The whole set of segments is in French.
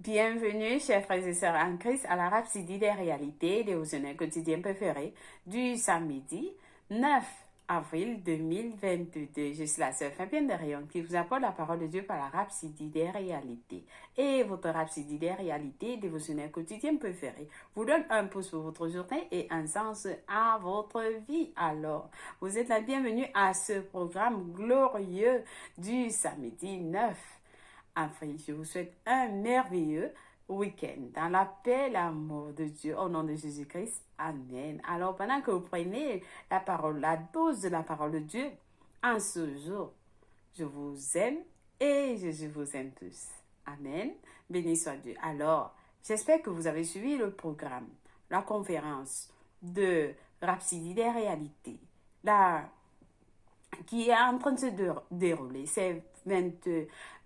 Bienvenue, chers frères et sœurs en Christ, à la Rhapsodie des réalités dévotionnelles quotidiennes préférées du samedi 9 avril 2022. Je suis la sœur Fabienne de Rayon qui vous apporte la parole de Dieu par la Rhapsodie des réalités. Et votre Rhapsodie des réalités dévotionnelles quotidiennes préférées vous donne un pouce pour votre journée et un sens à votre vie. Alors, vous êtes la bienvenue à ce programme glorieux du samedi 9 avril. Je vous souhaite un merveilleux week-end dans la paix et l'amour de Dieu au nom de Jésus-Christ. Amen. Alors, pendant que vous prenez la parole, la dose de la parole de Dieu, en ce jour, je vous aime et Jésus vous aime tous. Amen. Béni soit Dieu. Alors, j'espère que vous avez suivi le programme, la conférence de Rhapsodie des réalités, qui est en train de se dérouler. C'est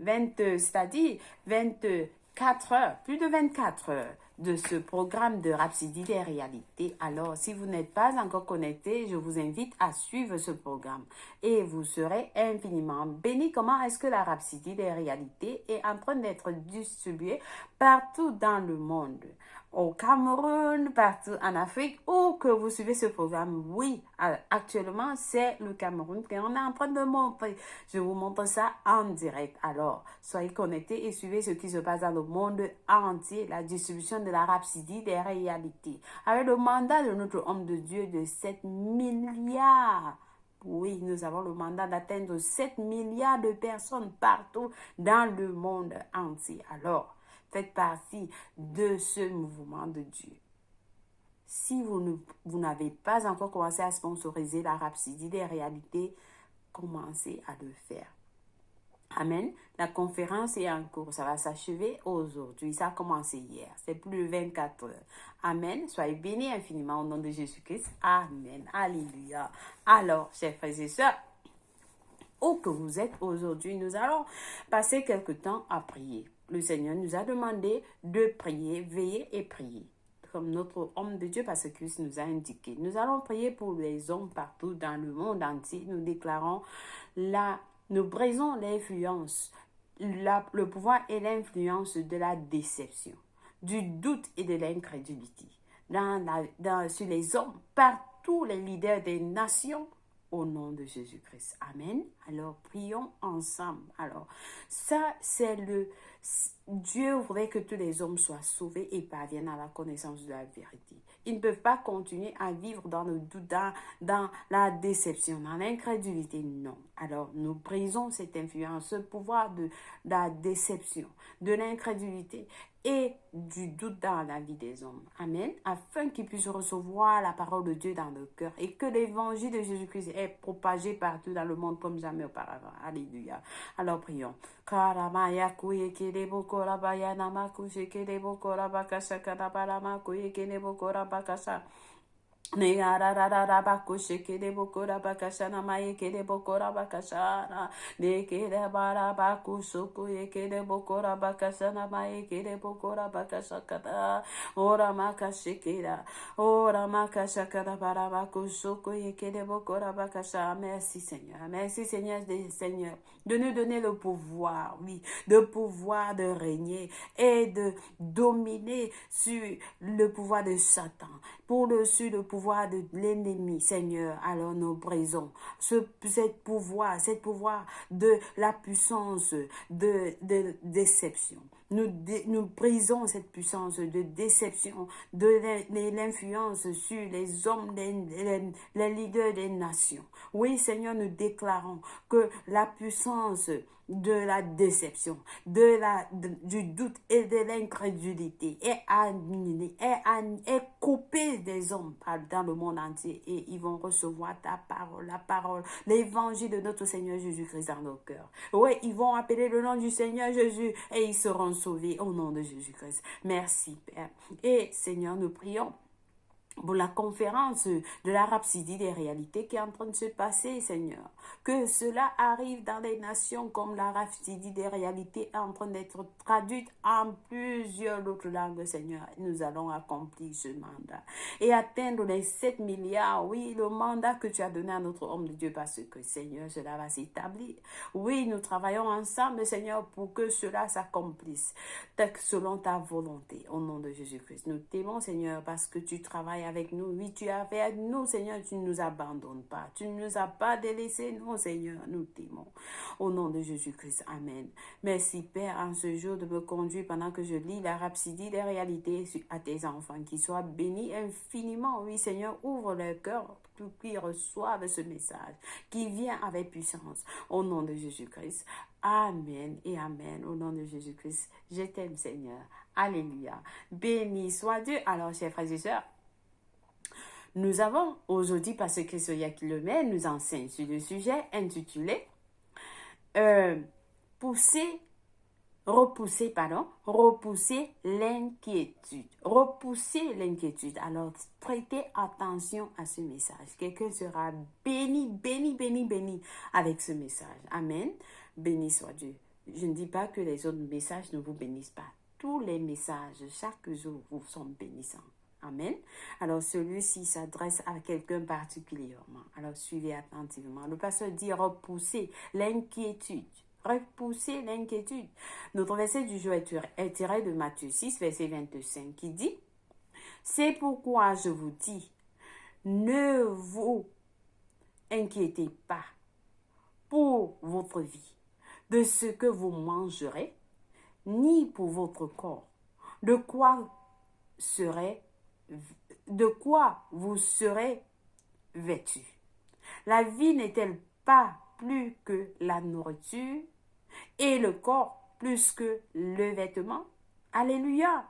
c'est-à-dire 24 heures, plus de 24 heures de ce programme de Rhapsodie des réalités. Alors, si vous n'êtes pas encore connecté, je vous invite à suivre ce programme et vous serez infiniment bénis. Comment est-ce que la Rhapsodie des réalités est en train d'être distribuée partout dans le monde? Au Cameroun, partout en Afrique, ou que vous suivez ce programme. Oui, actuellement, c'est le Cameroun qu'on est en train de montrer. Je vous montre ça en direct. Alors, soyez connectés et suivez ce qui se passe dans le monde entier, la distribution de la Rhapsodie des réalités, avec le mandat de notre homme de Dieu de 7 milliards. Oui, nous avons le mandat d'atteindre 7 milliards de personnes partout dans le monde entier. Alors, faites partie de ce mouvement de Dieu. Si vous n'avez pas encore commencé à sponsoriser la Rhapsodie des réalités, commencez à le faire. Amen. La conférence est en cours. Ça va s'achever aujourd'hui. Ça a commencé hier. C'est plus de 24 heures. Amen. Soyez bénis infiniment au nom de Jésus-Christ. Amen. Alléluia. Alors, chers frères et sœurs, où que vous êtes aujourd'hui, nous allons passer quelque temps à prier. Le Seigneur nous a demandé de prier, veiller et prier. Comme notre homme de Dieu, parce que Christ nous a indiqué. Nous allons prier pour les hommes partout dans le monde entier. Nous déclarons nous brisons l'influence, le pouvoir et l'influence de la déception, du doute et de l'incrédulité sur les hommes, partout les leaders des nations, au nom de Jésus-Christ. Amen. Alors, prions ensemble. Alors, ça, c'est Dieu voudrait que tous les hommes soient sauvés et parviennent à la connaissance de la vérité. Ils ne peuvent pas continuer à vivre dans le doute, dans la déception, dans l'incrédulité. Non. Alors, nous brisons cette influence, ce pouvoir de la déception, de l'incrédulité et du doute dans la vie des hommes. Amen. Afin qu'ils puissent recevoir la parole de Dieu dans leur cœur et que l'évangile de Jésus-Christ est propagé partout dans le monde comme jamais auparavant. Alléluia. Alors prions. Karamaya kuye kelebo korabaya namakushe kelebo korabakasha karabarama kuye kelebo korabakasha. Negarararabakushe kelebo korabakashana maye kelebo korabakashana nekere barabakusoko ye kelebo korabakashana maye kelebo korabakashakata ora makashekera ora makashakara barabakusoko ye kelebo korabakasha. Merci Seigneur de nous donner le pouvoir, oui, de pouvoir de régner et de dominer sur le pouvoir de Satan, sur le pouvoir de l'ennemi, Seigneur. Alors nous brisons cette pouvoir de la puissance de déception. Nous brisons cette puissance de déception, de l'influence sur les hommes, les leaders des nations. Oui, Seigneur, nous déclarons que la puissance de la déception, du doute et de l'incrédulité est annulée, est coupée des hommes dans le monde entier et ils vont recevoir ta parole, la parole, l'évangile de notre Seigneur Jésus-Christ dans nos cœurs. Oui, ils vont appeler le nom du Seigneur Jésus et ils seront sauvés au nom de Jésus-Christ. Merci, Père. Et Seigneur, nous prions pour la conférence de la Rhapsodie des réalités qui est en train de se passer, Seigneur. Que cela arrive dans les nations comme la Rhapsodie des réalités est en train d'être traduite en plusieurs autres langues, Seigneur. Nous allons accomplir ce mandat et atteindre les 7 milliards, oui, le mandat que tu as donné à notre homme de Dieu parce que, Seigneur, cela va s'établir. Oui, nous travaillons ensemble, Seigneur, pour que cela s'accomplisse selon ta volonté, au nom de Jésus-Christ. Nous t'aimons, Seigneur, parce que tu travailles avec nous. Oui, tu es avec nous, Seigneur, tu ne nous abandonnes pas. Tu ne nous as pas délaissés, non, Seigneur, nous t'aimons. Au nom de Jésus-Christ, Amen. Merci, Père, en ce jour de me conduire pendant que je lis la Rhapsodie des réalités à tes enfants, qui soient bénis infiniment. Oui, Seigneur, ouvre leur cœur pour qu'ils reçoivent ce message qui vient avec puissance. Au nom de Jésus-Christ. Amen et Amen. Au nom de Jésus-Christ, je t'aime, Seigneur. Alléluia. Béni soit Dieu. Alors, chers frères et sœurs, nous avons aujourd'hui, parce que Soya qui le met, nous enseigne sur le sujet intitulé repousser l'inquiétude. Repousser l'inquiétude. Alors, prêtez attention à ce message. Quelqu'un sera béni, béni, béni, béni avec ce message. Amen. Béni soit Dieu. Je ne dis pas que les autres messages ne vous bénissent pas. Tous les messages, chaque jour, vous sont bénissants. Amen. Alors, celui-ci s'adresse à quelqu'un particulièrement. Alors, suivez attentivement. Le pasteur dit repousser l'inquiétude. Repousser l'inquiétude. Notre verset du jour est tiré de Matthieu 6, verset 25, qui dit « C'est pourquoi je vous dis, ne vous inquiétez pas pour votre vie, de ce que vous mangerez, ni pour votre corps, de quoi vous serez vêtu. La vie n'est-elle pas plus que la nourriture et le corps plus que le vêtement? Alléluia!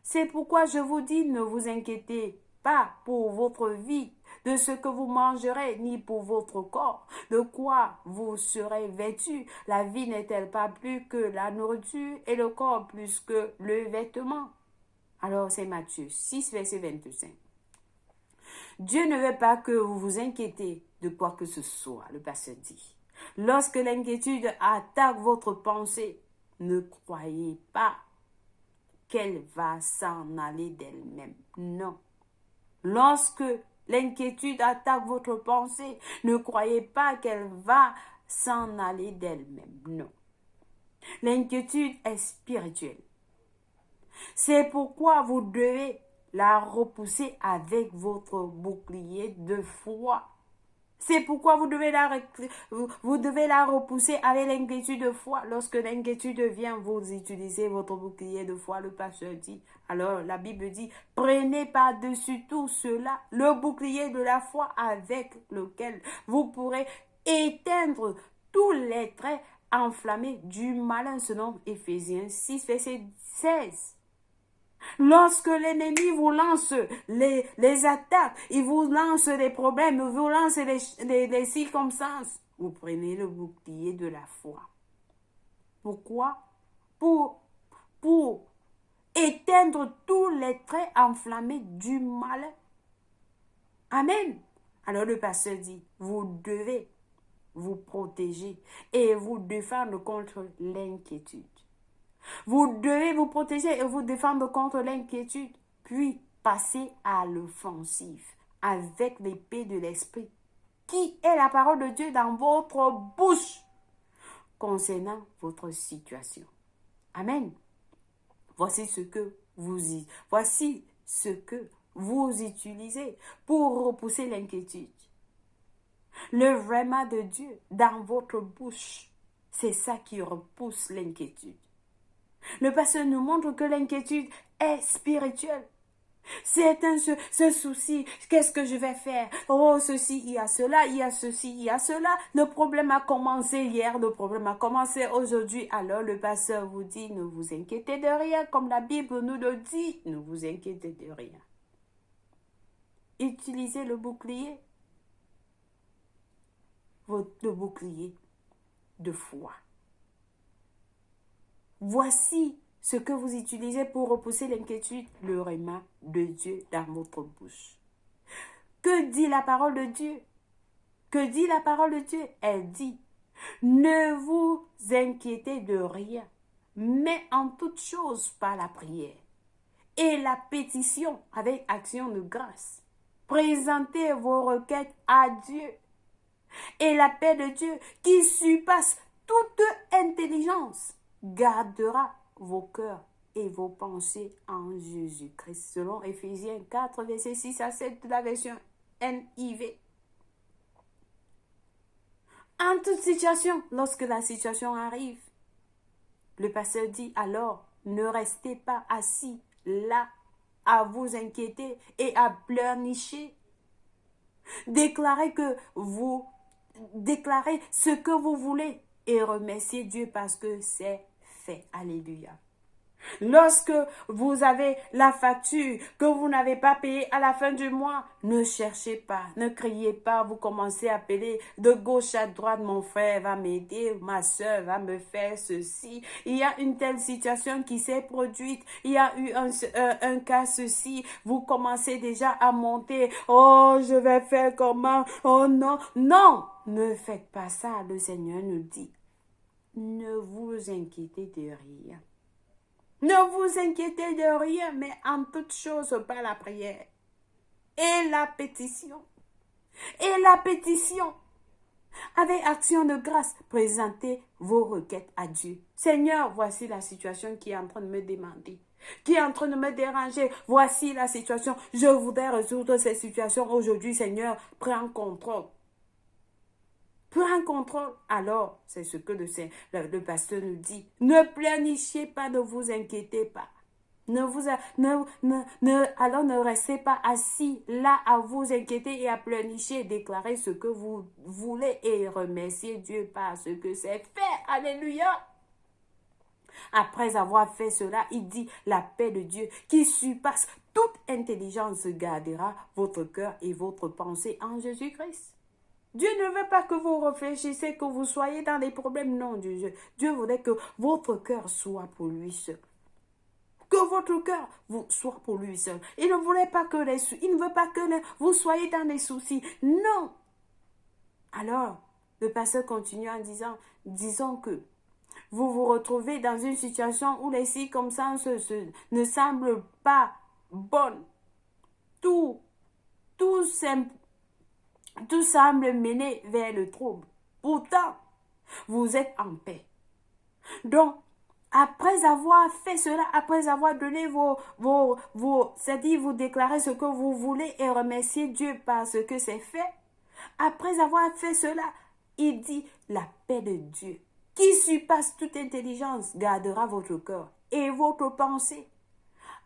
C'est pourquoi je vous dis, ne vous inquiétez pas pour votre vie, de ce que vous mangerez, ni pour votre corps, de quoi vous serez vêtu. La vie n'est-elle pas plus que la nourriture et le corps plus que le vêtement? Alors c'est Matthieu 6, verset 25. Dieu ne veut pas que vous vous inquiétez de quoi que ce soit, le pasteur dit. Lorsque l'inquiétude attaque votre pensée, ne croyez pas qu'elle va s'en aller d'elle-même. Non. Lorsque l'inquiétude attaque votre pensée, ne croyez pas qu'elle va s'en aller d'elle-même. Non. L'inquiétude est spirituelle. C'est pourquoi vous devez la repousser avec votre bouclier de foi. C'est pourquoi vous devez la repousser avec l'inquiétude de foi. Lorsque l'inquiétude vient, vous utilisez votre bouclier de foi, le pasteur dit. Alors la Bible dit, prenez par-dessus tout cela le bouclier de la foi avec lequel vous pourrez éteindre tous les traits enflammés du malin, selon Éphésiens 6, verset 16. Lorsque l'ennemi vous lance les attaques, il vous lance les problèmes, il vous lance les circonstances, vous prenez le bouclier de la foi. Pourquoi? Pour éteindre tous les traits enflammés du malin. Amen. Alors le pasteur dit, vous devez vous protéger et vous défendre contre l'inquiétude. Vous devez vous protéger et vous défendre contre l'inquiétude, puis passer à l'offensive avec l'épée de l'esprit, qui est la parole de Dieu dans votre bouche concernant votre situation. Amen. Voici ce que vous utilisez pour repousser l'inquiétude. Le vraiment de Dieu dans votre bouche, c'est ça qui repousse l'inquiétude. Le pasteur nous montre que l'inquiétude est spirituelle. C'est ce souci, qu'est-ce que je vais faire? Oh, ceci, il y a cela, il y a ceci, il y a cela. Le problème a commencé hier, le problème a commencé aujourd'hui. Alors le pasteur vous dit, ne vous inquiétez de rien, comme la Bible nous le dit, ne vous inquiétez de rien. Utilisez le bouclier, le bouclier de foi. Voici ce que vous utilisez pour repousser l'inquiétude, le rhéma de Dieu dans votre bouche. Que dit la parole de Dieu? Que dit la parole de Dieu? Elle dit, ne vous inquiétez de rien, mais en toute chose par la prière et la pétition avec action de grâce. Présentez vos requêtes à Dieu. Et la paix de Dieu, qui surpasse toute intelligence, gardera vos cœurs et vos pensées en Jésus-Christ. Selon Éphésiens 4, versets 6 à 7 de la version NIV. En toute situation, lorsque la situation arrive, le pasteur dit alors, ne restez pas assis là à vous inquiéter et à pleurnicher. Déclarez ce que vous voulez et remerciez Dieu parce que c'est fait. Alléluia. Lorsque vous avez la facture que vous n'avez pas payée à la fin du mois, ne cherchez pas, ne criez pas, vous commencez à appeler de gauche à droite, mon frère va m'aider, ma soeur va me faire ceci. Il y a une telle situation qui s'est produite, il y a eu un cas ceci, vous commencez déjà à monter, oh je vais faire comment, oh non, non, ne faites pas ça, le Seigneur nous dit, ne vous inquiétez de rien. Ne vous inquiétez de rien, mais en toute chose par la prière et la pétition. Et la pétition. Avec action de grâce, présentez vos requêtes à Dieu. Seigneur, voici la situation qui est en train de me demander, qui est en train de me déranger. Voici la situation. Je voudrais résoudre cette situation aujourd'hui. Seigneur, prends contrôle. Prends contrôle. Alors, c'est ce que le pasteur nous dit. Ne pleurnichez pas, ne vous inquiétez pas. Alors ne restez pas assis là à vous inquiéter et à pleurnicher. Déclarez ce que vous voulez et remerciez Dieu parce que c'est fait. Alléluia. Après avoir fait cela, il dit, la paix de Dieu qui surpasse toute intelligence gardera votre cœur et votre pensée en Jésus-Christ. Dieu ne veut pas que vous réfléchissiez, que vous soyez dans des problèmes. Non, Dieu voudrait que votre cœur soit pour lui seul. Que votre cœur soit pour lui seul. Il ne voulait pas que il ne veut pas que vous soyez dans des soucis. Non. Alors, le pasteur continue en disons que vous vous retrouvez dans une situation où les circonstances ne semblent pas bonnes. Tout semble mener vers le trouble. Pourtant, vous êtes en paix. Donc, après avoir fait cela, après avoir donné c'est-à-dire vous déclarez ce que vous voulez et remercier Dieu parce que c'est fait. Après avoir fait cela, il dit, la paix de Dieu, qui surpasse toute intelligence, gardera votre cœur et votre pensée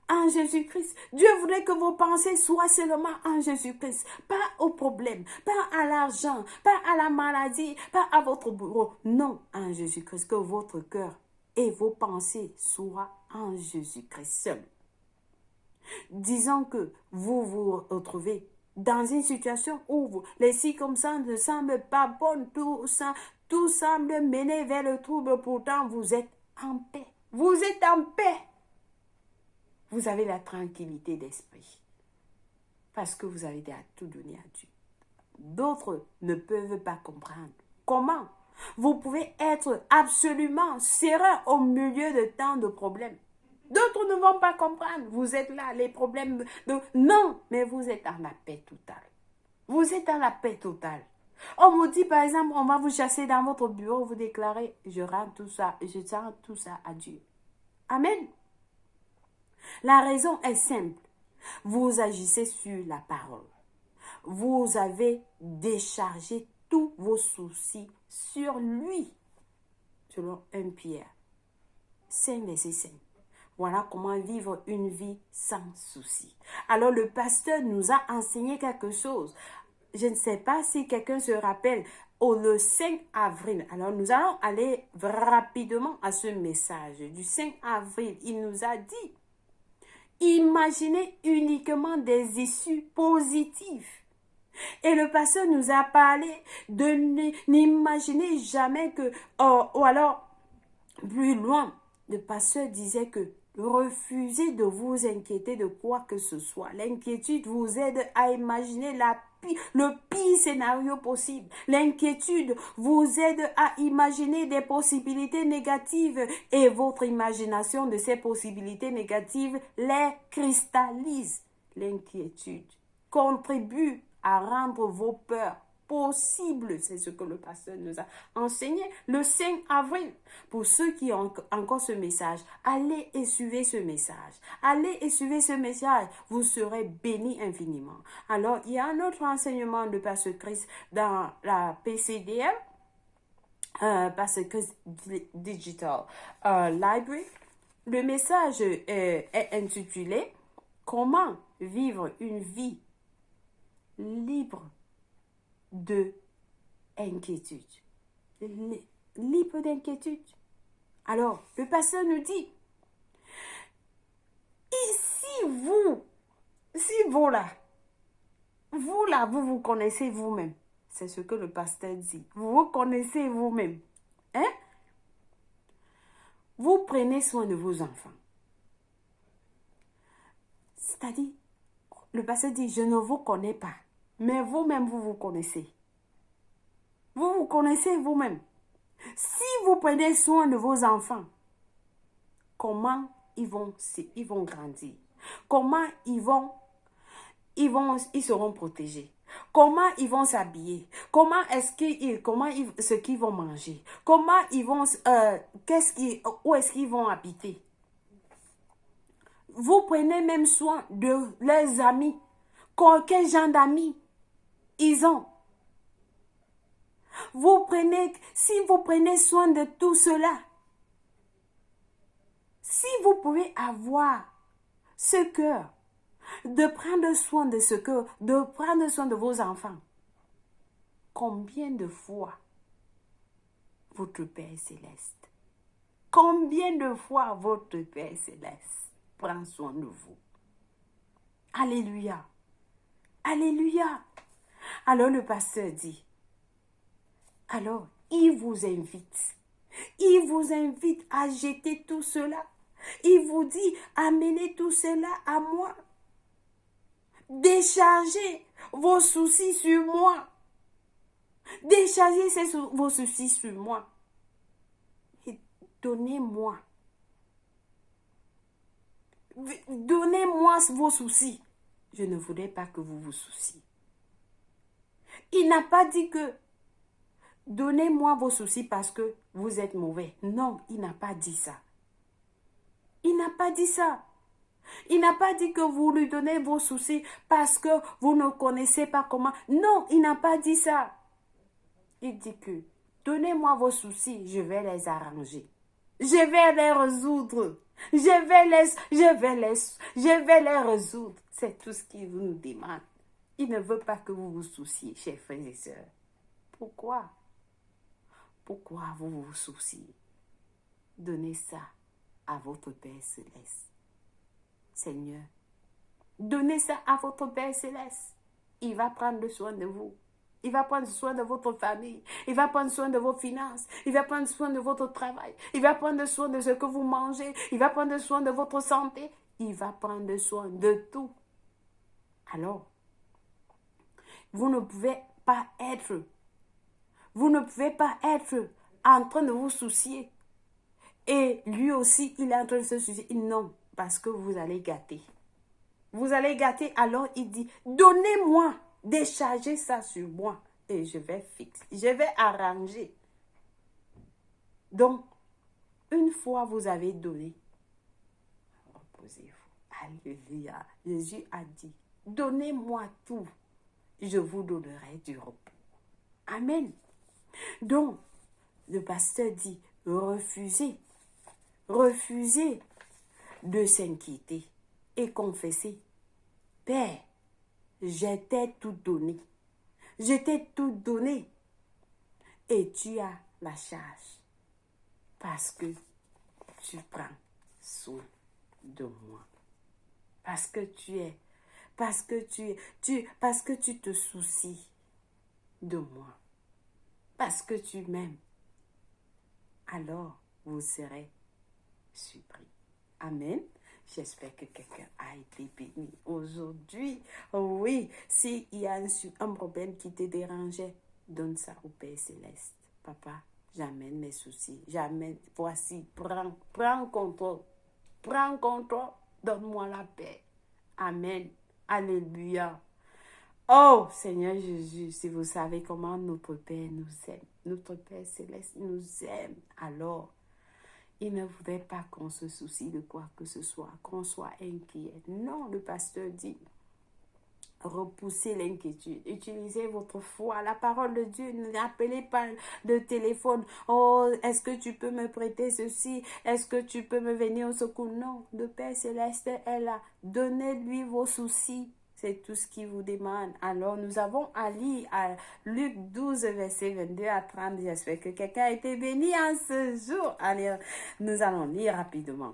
en Jésus-Christ. Dieu voudrait que vos pensées soient seulement en Jésus-Christ. Pas au problème, pas à l'argent, pas à la maladie, pas à votre bourreau. Non, en Jésus-Christ. Que votre cœur et vos pensées soient en Jésus-Christ seul. Disons que vous vous retrouvez dans une situation où les circonstances ne semblent pas bonnes, tout semble mener vers le trouble, pourtant vous êtes en paix. Vous êtes en paix. Vous avez la tranquillité d'esprit parce que vous avez déjà tout donné à Dieu. D'autres ne peuvent pas comprendre. Comment vous pouvez être absolument serein au milieu de tant de problèmes? D'autres ne vont pas comprendre. Vous êtes là, les problèmes Non, mais vous êtes en la paix totale. Vous êtes en la paix totale. On vous dit par exemple, on va vous chasser dans votre bureau, vous déclarez, je rends tout ça à Dieu. Amen. La raison est simple. Vous agissez sur la parole. Vous avez déchargé tous vos soucis sur lui. Selon 1 Pierre 5, verset 5. Voilà comment vivre une vie sans soucis. Alors le pasteur nous a enseigné quelque chose. Je ne sais pas si quelqu'un se rappelle, le 5 avril. Alors nous allons aller rapidement à ce message. Du 5 avril, il nous a dit, imaginez uniquement des issues positives. Et le pasteur nous a parlé de n'imaginer jamais que, ou alors, plus loin, le pasteur disait que refusez de vous inquiéter de quoi que ce soit. L'inquiétude vous aide à imaginer la le pire scénario possible. L'inquiétude vous aide à imaginer des possibilités négatives et votre imagination de ces possibilités négatives les cristallise. L'inquiétude contribue à rendre vos peurs possibles. C'est ce que le pasteur nous a enseigné le 5 avril. Pour ceux qui ont encore ce message, allez et suivez ce message. Allez et suivez ce message. Vous serez bénis infiniment. Alors, il y a un autre enseignement de pasteur Chris dans la PCDM, pasteur Chris Digital Library. Le message est intitulé « Comment vivre une vie libre de inquiétude. » Libre d'inquiétude. Alors, le pasteur nous dit, et si vous là, vous vous connaissez vous-même. C'est ce que le pasteur dit. Vous vous connaissez vous-même. Hein? Vous prenez soin de vos enfants. C'est-à-dire, le pasteur dit, je ne vous connais pas. Mais vous-même, vous vous connaissez. Vous vous connaissez vous-même. Si vous prenez soin de vos enfants, comment ils vont grandir? Comment ils seront protégés? Comment ils vont s'habiller? Ce qu'ils vont manger? Comment ils vont, où est-ce qu'ils vont habiter? Vous prenez même soin de leurs amis. Quel genre d'amis ils ont? Si vous prenez soin de tout cela, si vous pouvez avoir ce cœur de prendre soin de vos enfants, combien de fois votre Père Céleste, combien de fois votre Père Céleste prend soin de vous? Alléluia. Alléluia. Alors le pasteur dit, alors il vous invite à jeter tout cela. Il vous dit, amenez tout cela à moi. Déchargez vos soucis sur moi. Déchargez vos soucis sur moi. Et donnez-moi vos soucis. Je ne voudrais pas que vous vous souciez. Il n'a pas dit que donnez-moi vos soucis parce que vous êtes mauvais. Non, il n'a pas dit ça. Il n'a pas dit ça. Il n'a pas dit que vous lui donnez vos soucis parce que vous ne connaissez pas comment. Non, il n'a pas dit ça. Il dit que donnez-moi vos soucis, je vais les arranger. Je vais les résoudre. Je vais les résoudre. C'est tout ce qu'il nous demande. Il ne veut pas que vous vous souciez, chers frères et sœurs. Pourquoi? Pourquoi vous vous souciez? Donnez ça à votre Père Céleste. Seigneur, donnez ça à votre Père Céleste. Il va prendre soin de vous. Il va prendre soin de votre famille. Il va prendre soin de vos finances. Il va prendre soin de votre travail. Il va prendre soin de ce que vous mangez. Il va prendre soin de votre santé. Il va prendre soin de tout. Alors, vous ne pouvez pas être en train de vous soucier. Et lui aussi, il est en train de se soucier. Non, parce que vous allez gâter. Vous allez gâter, alors il dit, donnez-moi, déchargez ça sur moi. Et je vais fixer, je vais arranger. Donc, une fois vous avez donné, reposez-vous. Alléluia. Jésus a dit, donnez-moi tout, je vous donnerai du repos. Amen. Donc, le pasteur dit, refusez de s'inquiéter et confesser, Père, je t'ai tout donné. Je t'ai tout donné. Et tu as la charge. Parce que tu prends soin de moi. Parce que tu te soucies de moi. Parce que tu m'aimes. Alors, vous serez surpris. Amen. J'espère que quelqu'un a été béni aujourd'hui. Oui, s'il y a un problème qui te dérangeait, donne ça au Père Céleste. Papa, j'amène mes soucis. Voici, prends contrôle. Prends contrôle. Donne-moi la paix. Amen. Alléluia. Oh, Seigneur Jésus, si vous savez comment notre Père nous aime, notre Père Céleste nous aime, alors il ne voudrait pas qu'on se soucie de quoi que ce soit, qu'on soit inquiet. Non, le pasteur dit, repoussez l'inquiétude, utilisez votre foi, la parole de Dieu, n'appelez pas de téléphone. Oh, est-ce que tu peux me prêter ceci? Est-ce que tu peux me venir au secours? Non, le Père Céleste est là. Donnez-lui vos soucis. C'est tout ce qu'il vous demande. Alors, nous avons à lire à Luc 12, verset 22 à 30. J'espère que quelqu'un a été béni en ce jour. Allez, nous allons lire rapidement.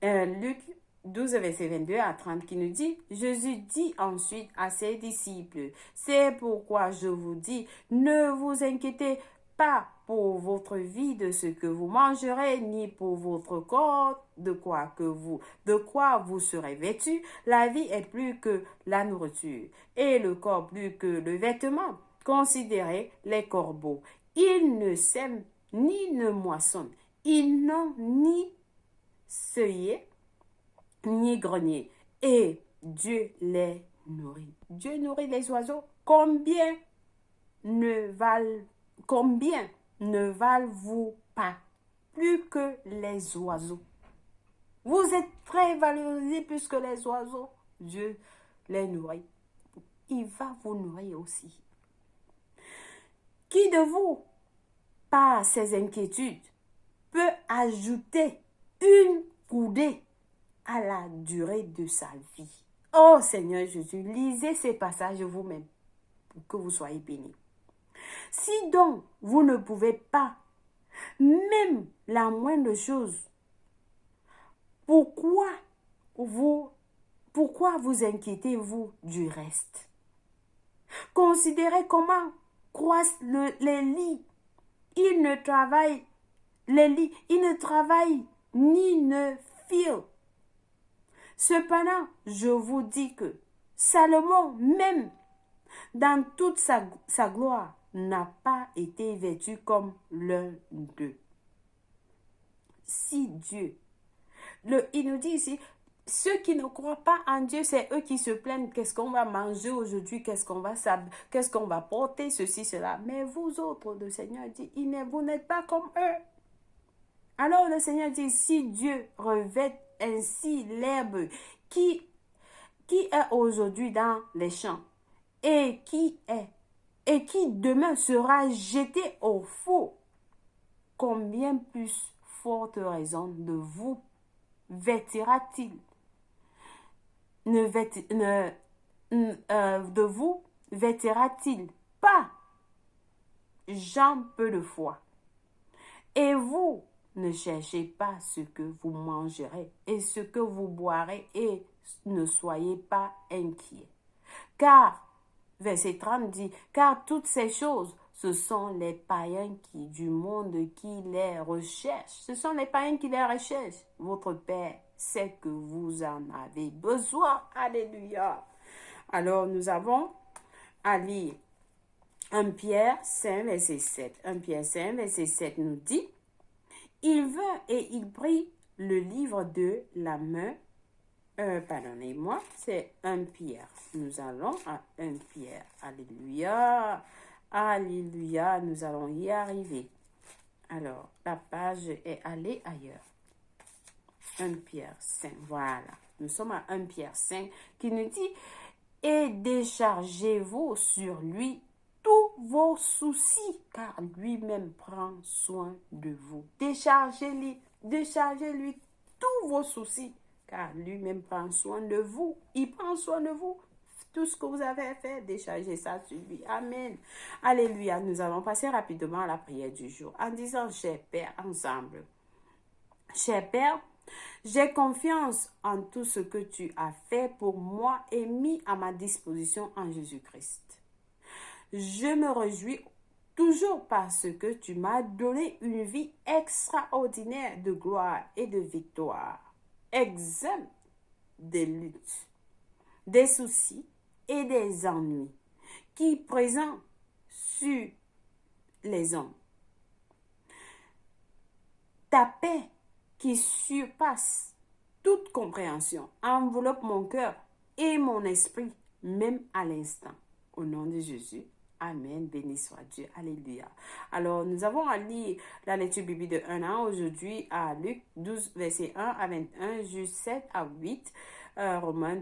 Luc 12, verset 22 à 30 qui nous dit, Jésus dit ensuite à ses disciples, c'est pourquoi je vous dis, ne vous inquiétez pas pour votre vie de ce que vous mangerez, ni pour votre corps de quoi vous serez vêtus. La vie est plus que la nourriture, et le corps plus que le vêtement. Considérez les corbeaux. Ils ne sèment ni ne moissonnent. Ils n'ont ni seuil ni grenier. Et Dieu les nourrit. Dieu nourrit les oiseaux. Combien ne valent-vous pas plus que les oiseaux? Vous êtes très valorisés plus que les oiseaux. Dieu les nourrit. Il va vous nourrir aussi. Qui de vous, par ses inquiétudes, peut ajouter une coudée à la durée de sa vie? Oh Seigneur Jésus, lisez ces passages vous-même pour que vous soyez bénis. Si donc vous ne pouvez pas, même la moindre chose, pourquoi vous inquiétez-vous du reste? Considérez comment croissent les lits. Ils ne travaillent ni ne filent. Cependant, je vous dis que Salomon, même dans toute sa gloire, n'a pas été vêtu comme l'un d'eux. Si Dieu, il nous dit ici, ceux qui ne croient pas en Dieu, c'est eux qui se plaignent. Qu'est-ce qu'on va manger aujourd'hui? Qu'est-ce qu'on va porter? Ceci, cela. Mais vous autres, le Seigneur dit, vous n'êtes pas comme eux. Alors le Seigneur dit, si Dieu revêt ainsi l'herbe qui est aujourd'hui dans les champs et qui demain sera jeté au feu, combien plus forte raison de vous vêtira-t-il? De vous vêtira-t-il pas? Jean peu de foi. Et vous ne cherchez pas ce que vous mangerez et ce que vous boirez, et ne soyez pas inquiets. Car, verset 30 dit, car toutes ces choses, ce sont les païens du monde qui les recherchent. Ce sont les païens qui les recherchent. Votre Père sait que vous en avez besoin. Alléluia. Alors, nous avons à lire 1 Pierre 5, verset 7. 1 Pierre 5, verset 7 nous dit, il vint et il prit le livre de la main. Pardonnez-moi, c'est 1 Pierre. Nous allons à 1 Pierre. Alléluia. Alléluia. Nous allons y arriver. Alors, la page est allée ailleurs. 1 Pierre 5. Voilà. Nous sommes à 1 Pierre 5 qui nous dit, et déchargez-vous sur lui tous vos soucis, car lui-même prend soin de vous. Déchargez-lui tous vos soucis, car lui-même prend soin de vous. Il prend soin de vous. Tout ce que vous avez à faire, déchargez ça sur lui. Amen. Alléluia. Nous allons passer rapidement à la prière du jour en disant, cher Père, ensemble. Cher Père, j'ai confiance en tout ce que tu as fait pour moi et mis à ma disposition en Jésus-Christ. Je me réjouis toujours parce que tu m'as donné une vie extraordinaire de gloire et de victoire. Exempt des luttes, des soucis et des ennuis qui présent sur les hommes. Ta paix qui surpasse toute compréhension enveloppe mon cœur et mon esprit, même à l'instant. Au nom de Jésus. Amen. Béni soit Dieu. Alléluia. Alors, nous avons à lire la lecture biblique de 1 an aujourd'hui à Luc 12, verset 1 à 21, Juge 7 à 8, Romains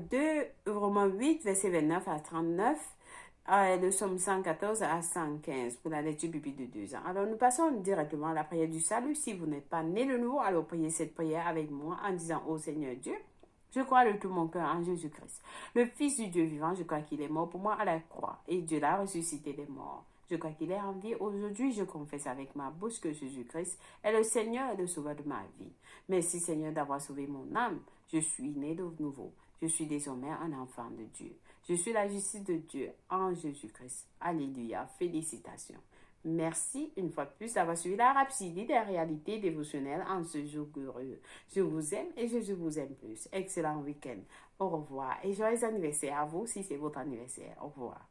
8, verset 29 à 39, le Somme 114 à 115 pour la lecture biblique de 2 ans. Alors, nous passons directement à la prière du salut. Si vous n'êtes pas né de nouveau, alors priez cette prière avec moi en disant « Ô Seigneur Dieu, je crois de tout mon cœur en Jésus-Christ, le Fils du Dieu vivant. Je crois qu'il est mort pour moi à la croix et Dieu l'a ressuscité des morts. Je crois qu'il est en vie. Aujourd'hui, je confesse avec ma bouche que Jésus-Christ est le Seigneur et le Sauveur de ma vie. Merci Seigneur d'avoir sauvé mon âme. Je suis né de nouveau. Je suis désormais un enfant de Dieu. Je suis la justice de Dieu en Jésus-Christ. Alléluia. Félicitations. Merci une fois de plus d'avoir suivi la rhapsodie des réalités dévotionnelles en ce jour glorieux. Je vous aime et Jésus vous aime plus. Excellent week-end. Au revoir et joyeux anniversaire à vous si c'est votre anniversaire. Au revoir.